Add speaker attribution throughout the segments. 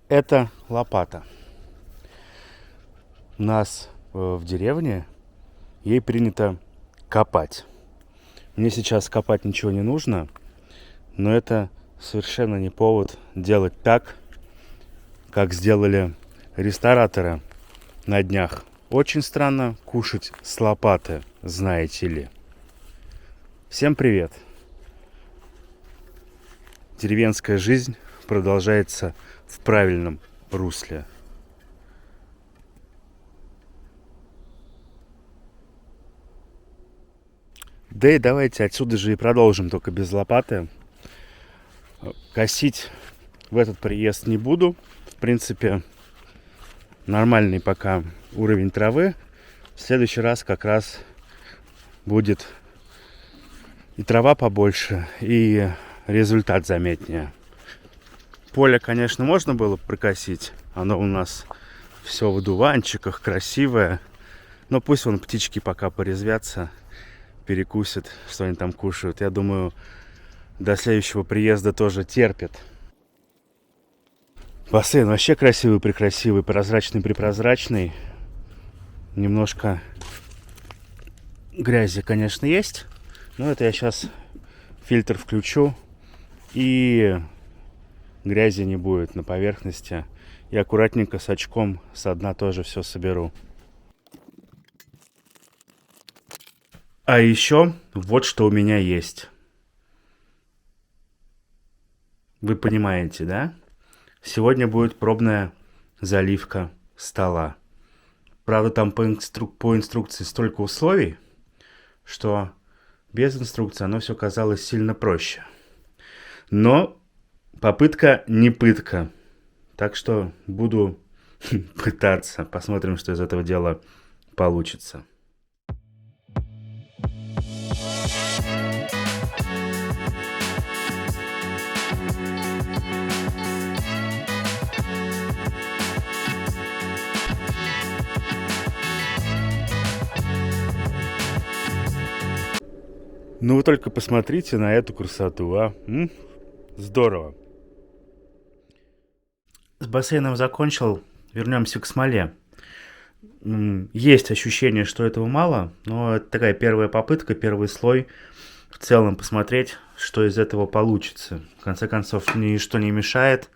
Speaker 1: Это лопата. У нас в деревне ей принято копать. Мне сейчас копать ничего не нужно, но это совершенно не повод делать так, как сделали рестораторы на днях. Очень странно кушать с лопаты, знаете ли. Всем привет! Деревенская жизнь продолжается в правильном русле. Да и давайте отсюда же и продолжим, только без лопаты. Косить в этот приезд не буду. В принципе, нормальный пока уровень травы. В следующий раз как раз будет и трава побольше, и результат заметнее. Поле, конечно, можно было прокосить. Оно у нас все в одуванчиках, красивое. Но пусть вон птички пока порезвятся, перекусят, что они там кушают. Я думаю, до следующего приезда тоже терпят. Бассейн вообще красивый-прекрасивый, прозрачный-препрозрачный. Немножко грязи, конечно, есть. Но это я сейчас фильтр включу, и грязи не будет на поверхности. И аккуратненько с очком со дна тоже все соберу. А еще вот что у меня есть. Вы понимаете, да? Сегодня будет пробная заливка стола. Правда, там по инструкции столько условий, что без инструкции оно все казалось сильно проще. Но попытка не пытка. Так что буду пытаться. Посмотрим, что из этого дела получится. Ну вы только посмотрите на эту красоту, а? Здорово. С бассейном закончил. Вернемся к смоле. Есть ощущение, что этого мало, но это такая первая попытка, первый слой. В целом посмотреть, что из этого получится. В конце концов, ничто не мешает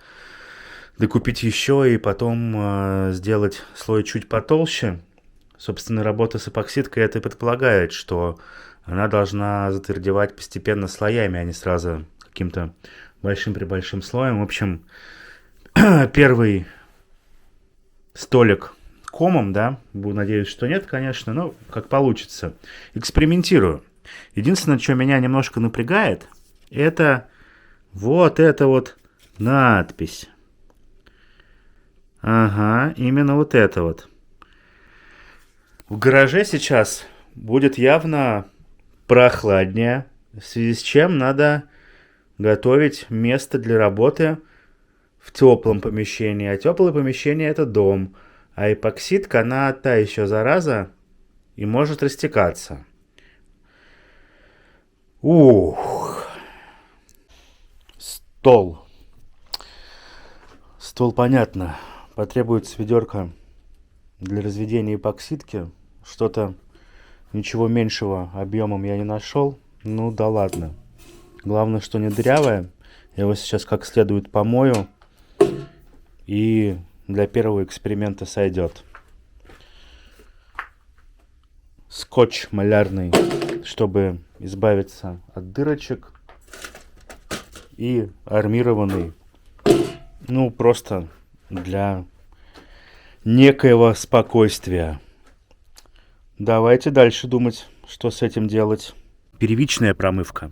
Speaker 1: докупить еще и потом сделать слой чуть потолще. Собственно, работа с эпоксидкой это предполагает, что она должна затвердевать постепенно слоями, а не сразу каким-то большим-пребольшим слоем. В общем, первый столик комом, да, надеюсь, что нет, конечно, но как получится. Экспериментирую. Единственное, что меня немножко напрягает, это вот эта вот надпись. Ага, именно вот это вот. В гараже сейчас будет явно прохладнее, в связи с чем надо готовить место для работы в теплом помещении. А теплое помещение это дом. А эпоксидка, она та еще зараза и может растекаться. Ух. Стол. Стол, понятно. Потребуется ведерко для разведения эпоксидки. Что-то, ничего меньшего объемом я не нашел. Ну да ладно. Главное, что не дырявое. Я его сейчас как следует помою. И для первого эксперимента сойдет. Скотч малярный, чтобы избавиться от дырочек. И армированный. Ну, просто для некоего спокойствия. Давайте дальше думать, что с этим делать. Первичная промывка.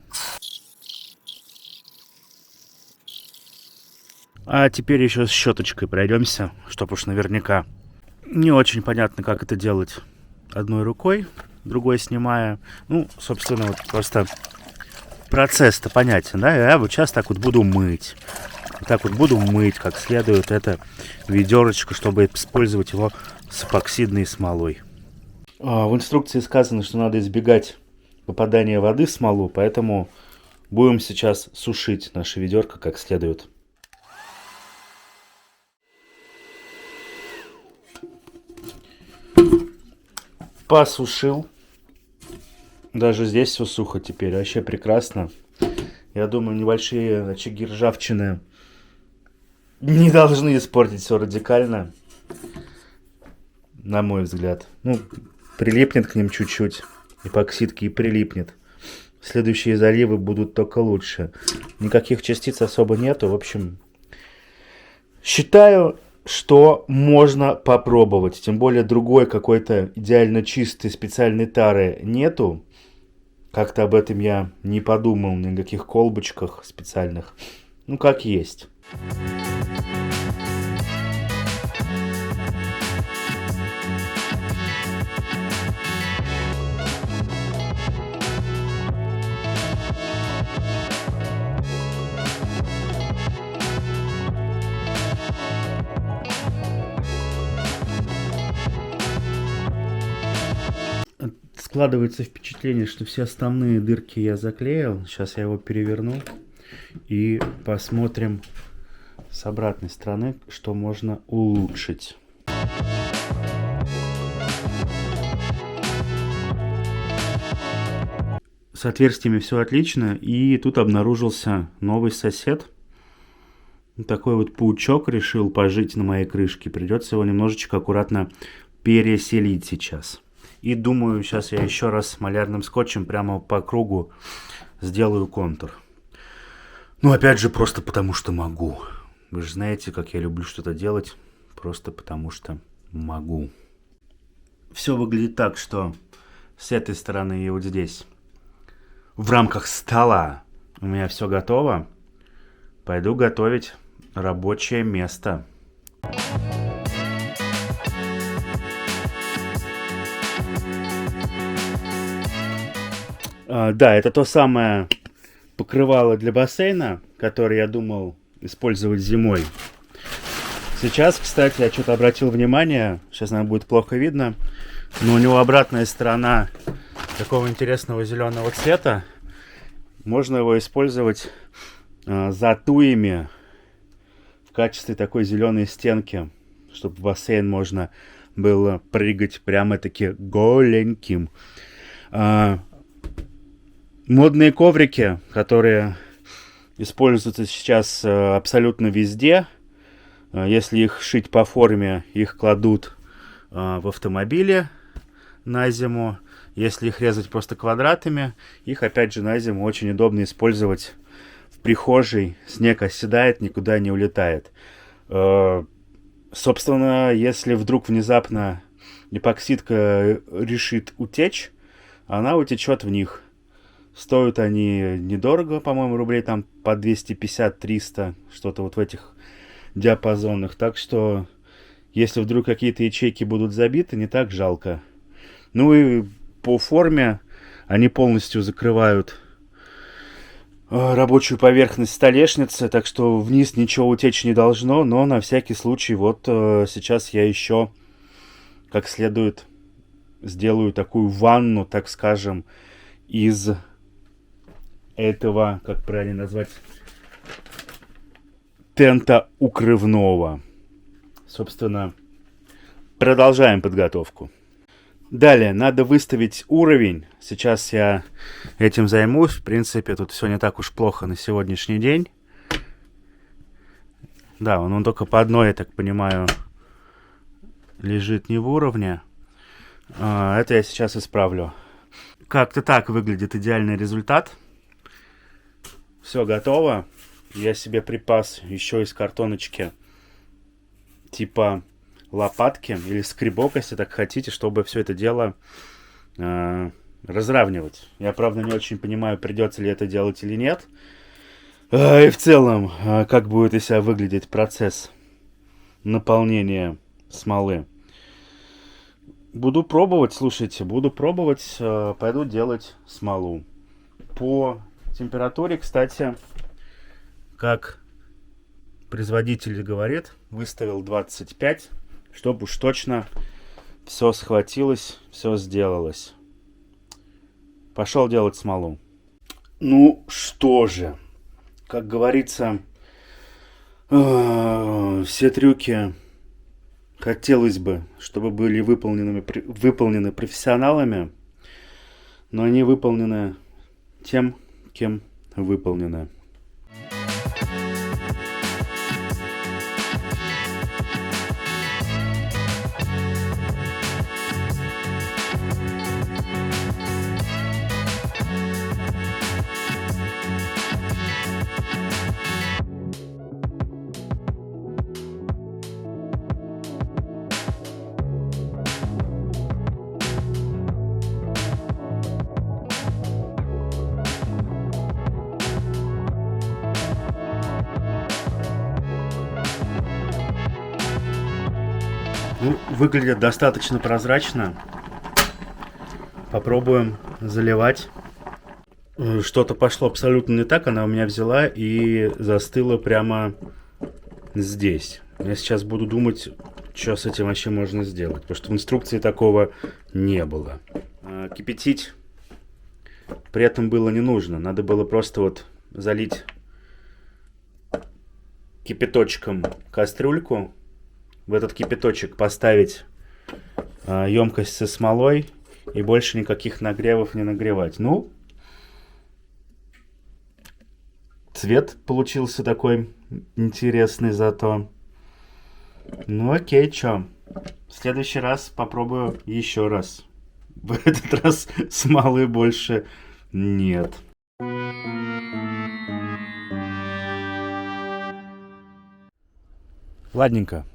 Speaker 1: А теперь еще с щеточкой пройдемся, чтоб уж наверняка. Не очень понятно, как это делать одной рукой, другой снимая. Ну, собственно, вот просто процесс-то понятен, да? Я вот сейчас так вот буду мыть. Вот так вот буду мыть как следует это ведерочко, чтобы использовать его с эпоксидной смолой. В инструкции сказано, что надо избегать попадания воды в смолу, поэтому будем сейчас сушить наше ведерко как следует. Посушил. Даже здесь все сухо теперь. Вообще прекрасно. Я думаю, небольшие очаги ржавчины не должны испортить все радикально. На мой взгляд. Ну, прилипнет к ним чуть-чуть. Эпоксидки и прилипнет. Следующие заливы будут только лучше. Никаких частиц особо нету. В общем, считаю, что можно попробовать. Тем более другой какой-то идеально чистой специальной тары нету. Как-то об этом я не подумал, ни о каких колбочках специальных. Ну, как есть. Складывается впечатление, что все основные дырки я заклеил. Сейчас я его переверну и посмотрим с обратной стороны, что можно улучшить. С отверстиями все отлично, и тут обнаружился новый сосед. Такой вот паучок решил пожить на моей крышке. Придется его немножечко аккуратно переселить сейчас. И думаю, сейчас я еще раз малярным скотчем прямо по кругу сделаю контур. Ну, опять же, просто потому что могу. Вы же знаете, как я люблю что-то делать. Просто потому что могу. Все выглядит так, что с этой стороны и вот здесь, в рамках стола, у меня все готово. Пойду готовить рабочее место. Да, это то самое покрывало для бассейна, которое я думал использовать зимой. Сейчас, кстати, я что-то обратил внимание, сейчас, наверное, будет плохо видно, но у него обратная сторона такого интересного зеленого цвета. Можно его использовать за туями в качестве такой зеленой стенки, чтобы в бассейн можно было прыгать прямо-таки голеньким. Модные коврики, которые используются сейчас абсолютно везде. Если их шить по форме, их кладут в автомобиле на зиму. Если их резать просто квадратами, их опять же на зиму очень удобно использовать в прихожей. Снег оседает, никуда не улетает. Собственно, если вдруг внезапно эпоксидка решит утечь, она утечет в них. Стоят они недорого, по-моему, рублей там по 250-300, что-то вот в этих диапазонах. Так что, если вдруг какие-то ячейки будут забиты, не так жалко. Ну и по форме они полностью закрывают рабочую поверхность столешницы, так что вниз ничего утечь не должно, но на всякий случай вот сейчас я еще как следует сделаю такую ванну, так скажем, из этого, как правильно назвать, тента укрывного. Собственно, продолжаем подготовку. Далее, надо выставить уровень. Сейчас я этим займусь. В принципе, тут все не так уж плохо на сегодняшний день. Да, он только по одной, я так понимаю, лежит не в уровне. Это я сейчас исправлю. Как-то так выглядит идеальный результат. Все готово. Я себе припас еще из картоночки типа лопатки или скребок, если так хотите, чтобы все это дело разравнивать. Я, правда, не очень понимаю, придется ли это делать или нет. И в целом, как будет из себя выглядеть процесс наполнения смолы. Буду пробовать, слушайте, буду пробовать, пойду делать смолу. По температуре, кстати, как производитель говорит, выставил 25, чтобы уж точно все схватилось, все сделалось. Пошел делать смолу. Ну что же, как говорится, все трюки хотелось бы, чтобы были выполнены профессионалами, но они выполнены тем, кем выполнены. Ну, выглядит достаточно прозрачно. Попробуем заливать. Что-то пошло абсолютно не так. Она у меня взяла и застыла прямо здесь. Я сейчас буду думать, что с этим вообще можно сделать. Потому что в инструкции такого не было. Кипятить при этом было не нужно. Надо было просто вот залить кипяточком кастрюльку. В этот кипяточек поставить емкость со смолой и больше никаких нагревов не нагревать. Ну, цвет получился такой интересный зато. Ну окей, чё. В следующий раз попробую еще раз. В этот раз смолы больше нет. Ладненько.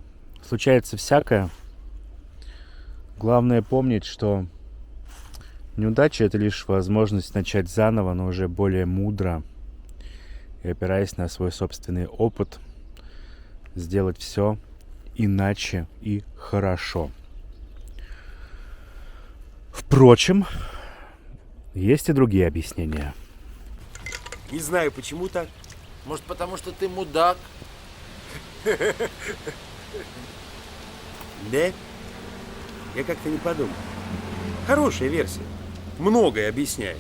Speaker 1: Случается всякое. Главное помнить, что неудача — это лишь возможность начать заново, но уже более мудро и опираясь на свой собственный опыт, сделать все иначе и хорошо. Впрочем, есть и другие объяснения.
Speaker 2: Не знаю, почему так. Может, потому что ты мудак? Да? Я как-то не подумал. Хорошая версия. Многое объясняет.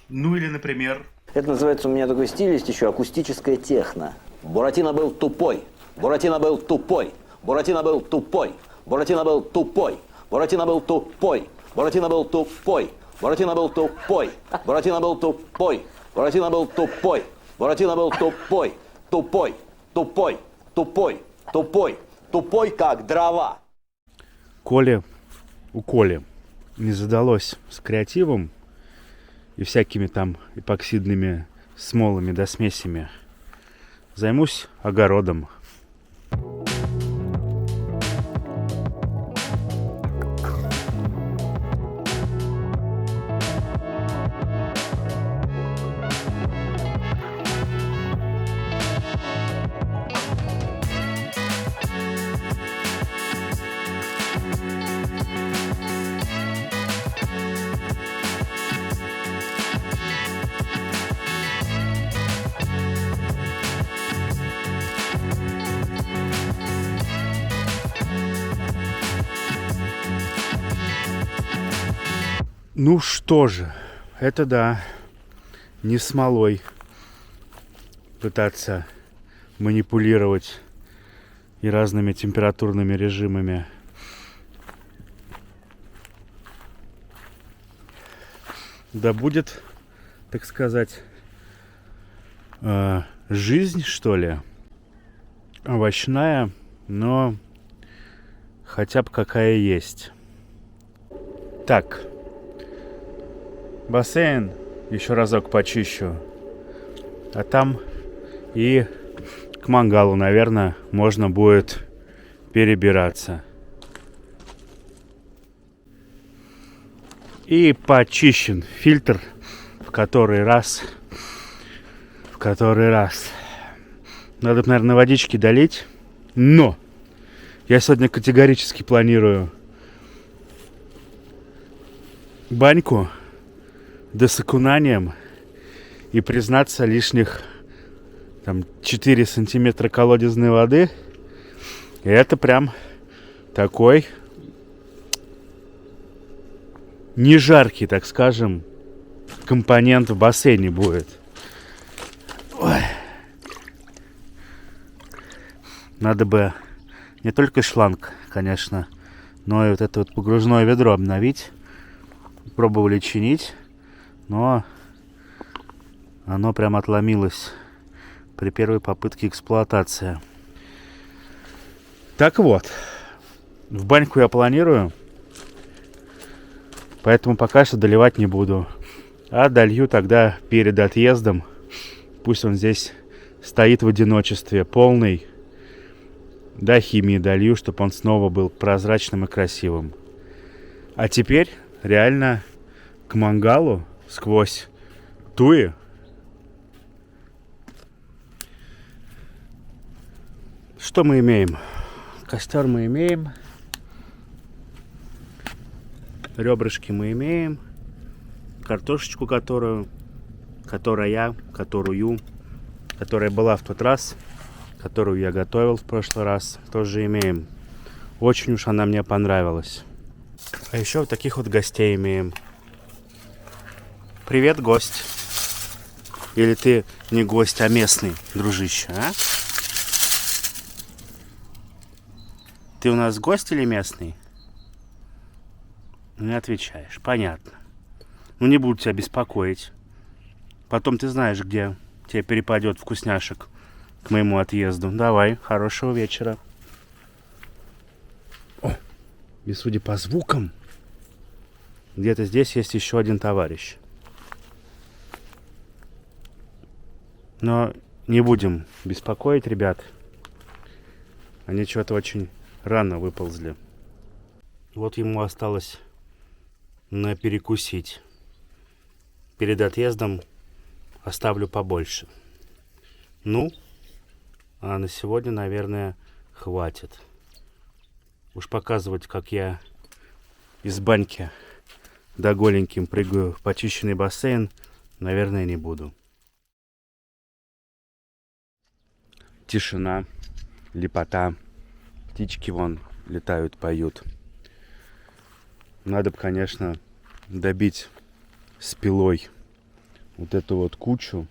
Speaker 1: Ну или, например...
Speaker 3: Это называется, у меня такой стиль есть еще, акустическая техно. Буратино был тупой. Буратино был тупой. Буратино был тупой. Буратино был тупой. Буратино был тупой. Буратино был тупой. Буратино был тупой. Буратино был тупой. Буратино был тупой. Буратино был тупой. Тупой. Тупой. Тупой. Тупой. Тупой, как дрова.
Speaker 1: У Коли не задалось с креативом и всякими там эпоксидными смолами да смесями. Займусь огородом. Ну что же, это да, не смолой пытаться манипулировать и разными температурными режимами. Да будет, так сказать, жизнь, что ли, овощная, но хотя бы какая есть. Так. Бассейн еще разок почищу. А там и к мангалу, наверное, можно будет перебираться. И почищен фильтр в который раз. Надо, наверное, водички долить. Но я сегодня категорически планирую баньку да с окунанием и, признаться, лишних там 4 сантиметра колодезной воды. И это прям такой не жаркий, так скажем, компонент в бассейне будет. Ой. Надо бы не только шланг, конечно, но и вот это вот погружное ведро обновить. Пробовали чинить, но оно прям отломилось при первой попытке эксплуатации. Так вот, в баньку я планирую, поэтому пока что доливать не буду. А долью тогда перед отъездом. Пусть он здесь стоит в одиночестве, полный. Да, химии долью, чтобы он снова был прозрачным и красивым. А теперь реально к мангалу сквозь туи. Что мы имеем? Костер мы имеем. Ребрышки мы имеем. Картошечку, которая была в тот раз, которую я готовил в прошлый раз, тоже имеем. Очень уж она мне понравилась. А еще вот таких вот гостей имеем. Привет, гость. Или ты не гость, а местный, дружище, а? Ты у нас гость или местный? Не отвечаешь, понятно. Ну, не буду тебя беспокоить. Потом ты знаешь, где тебе перепадет вкусняшек к моему отъезду. Давай, хорошего вечера. О, и судя по звукам, где-то здесь есть еще один товарищ. Но не будем беспокоить ребят. Они что-то очень рано выползли. Вот ему осталось перекусить. Перед отъездом оставлю побольше. Ну, а на сегодня, наверное, хватит. Уж показывать, как я из баньки до голеньким прыгаю в почищенный бассейн, наверное, не буду. Тишина, лепота, птички вон летают, поют. Надо бы, конечно, добить с пилой вот эту вот кучу,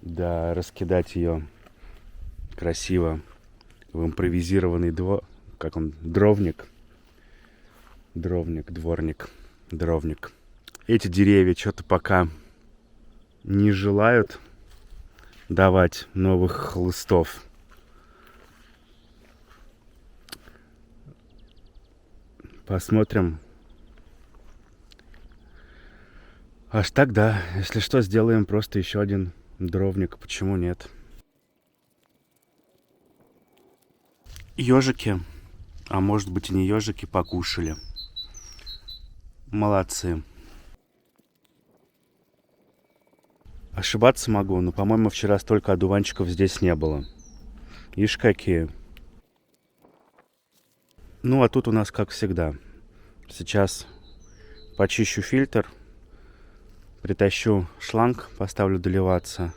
Speaker 1: да раскидать ее красиво в импровизированный дровник. Эти деревья что-то пока не желают давать новых хлыстов. Посмотрим. Аж так, да. Если что, сделаем просто еще один дровник. Почему нет? Ежики, а может быть и не ежики, покушали. Молодцы. Ошибаться могу, но, по-моему, вчера столько одуванчиков здесь не было. Ишь какие. Ну, а тут у нас как всегда. Сейчас почищу фильтр. Притащу шланг, поставлю доливаться.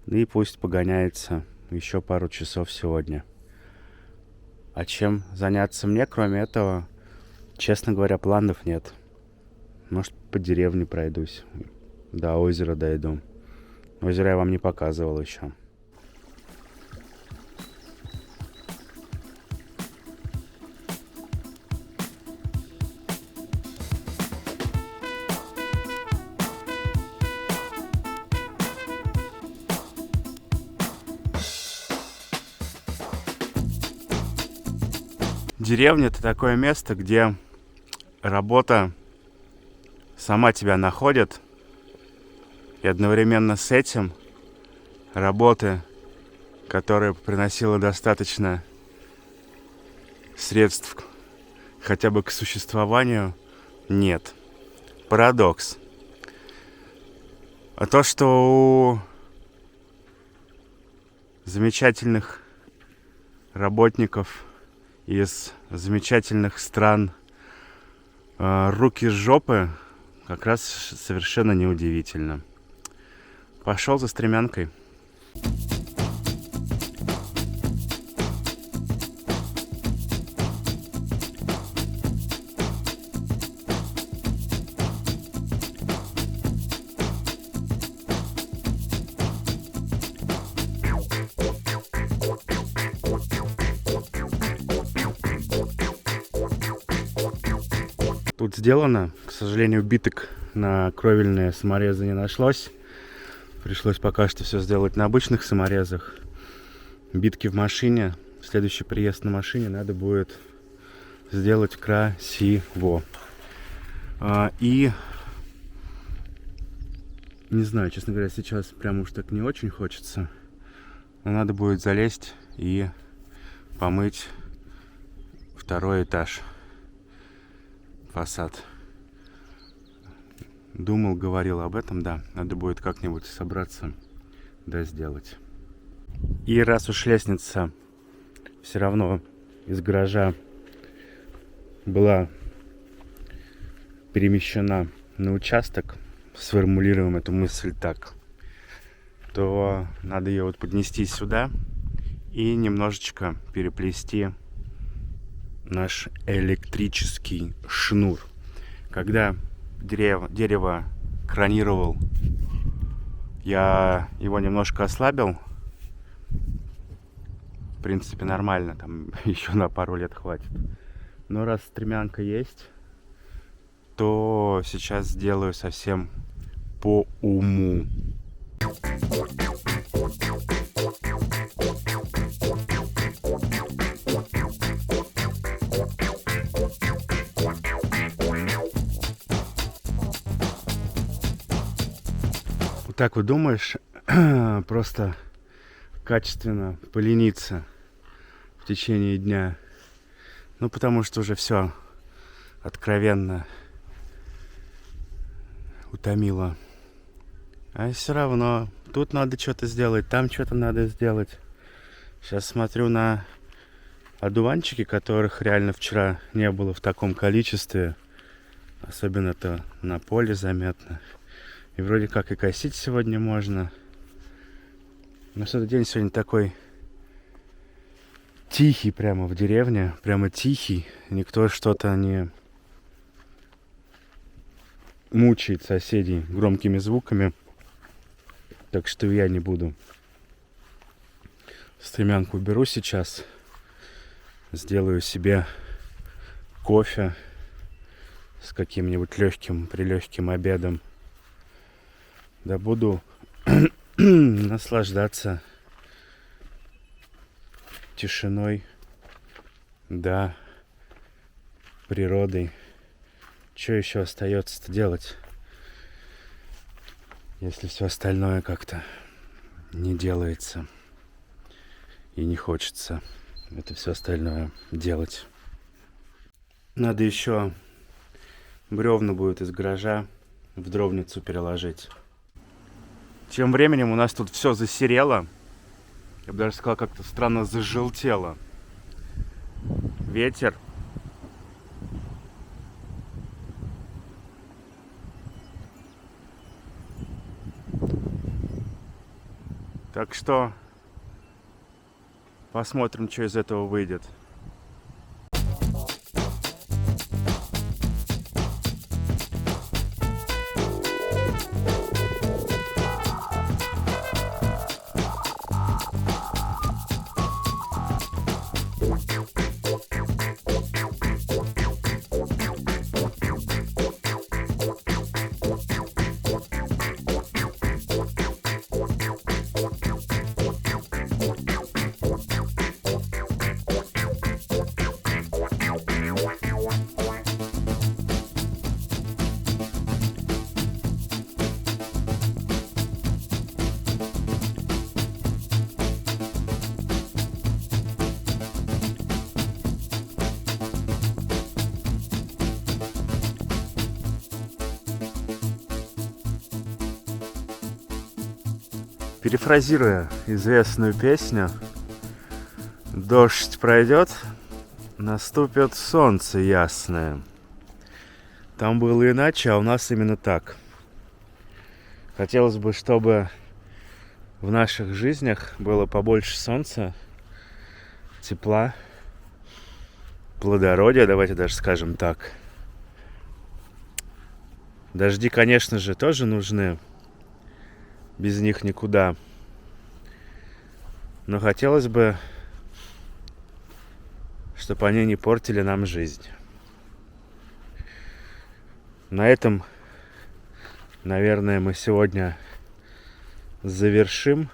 Speaker 1: И пусть погоняется еще пару часов сегодня. А чем заняться мне, кроме этого, честно говоря, планов нет. Может, по деревне пройдусь. До озера дойду. Озеро я вам не показывал еще. Деревня — это такое место, где работа сама тебя находит, и одновременно с этим работы, которая приносила достаточно средств хотя бы к существованию, нет. Парадокс. А то, что у замечательных работников из замечательных стран руки с жопы, как раз совершенно неудивительно. Пошел за стремянкой. тут сделано. К сожалению, биток на кровельные саморезы не нашлось. Пришлось пока что все сделать на обычных саморезах. Битки в машине. Следующий приезд на машине надо будет сделать красиво. И не знаю, честно говоря, сейчас прям уж так не очень хочется. Но надо будет залезть и помыть второй этаж. Фасад. Думал, говорил об этом, да. Надо будет как-нибудь собраться, да, сделать. И раз уж лестница все равно из гаража была перемещена на участок, сформулируем эту мысль так, то надо ее вот поднести сюда и немножечко переплести наш электрический шнур. Когда дерево кронировал, я его немножко ослабил. В принципе, нормально, там еще на пару лет хватит. Но раз стремянка есть, то сейчас сделаю совсем по уму. Вот так вот думаешь, просто качественно полениться в течение дня. Ну, потому что уже все откровенно утомило. А все равно тут надо что-то сделать, там что-то надо сделать. Сейчас смотрю на одуванчики, которых реально вчера не было в таком количестве. Особенно-то на поле заметно. И вроде как и косить сегодня можно. Но что-то день сегодня такой тихий прямо в деревне. Прямо тихий. Никто что-то не мучает соседей громкими звуками. Так что я не буду. Стремянку уберу сейчас. Сделаю себе кофе с каким-нибудь прилегким обедом. Да буду наслаждаться тишиной, да, природой. Что еще остается-то делать, если все остальное как-то не делается и не хочется это все остальное делать. Надо еще бревна будет из гаража в дровницу переложить. Тем временем у нас тут все засерело. Я бы даже сказал, как-то странно зажелтело. Ветер. Так что посмотрим, что из этого выйдет. Перефразируя известную песню, дождь пройдет, наступит солнце ясное. Там было иначе, а у нас именно так. Хотелось бы, чтобы в наших жизнях было побольше солнца, тепла, плодородия, давайте даже скажем так. Дожди, конечно же, тоже нужны. Без них никуда. Но хотелось бы, чтобы они не портили нам жизнь. На этом, наверное, мы сегодня завершим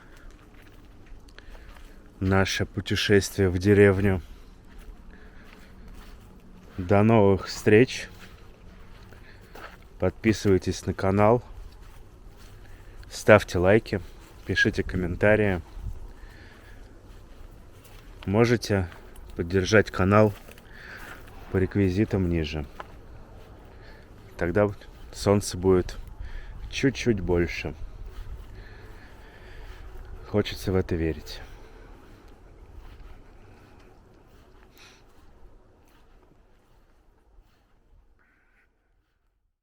Speaker 1: наше путешествие в деревню. До новых встреч. Подписывайтесь на канал. Ставьте лайки. Пишите комментарии. Можете поддержать канал по реквизитам ниже. Тогда солнца будет чуть-чуть больше. Хочется в это верить.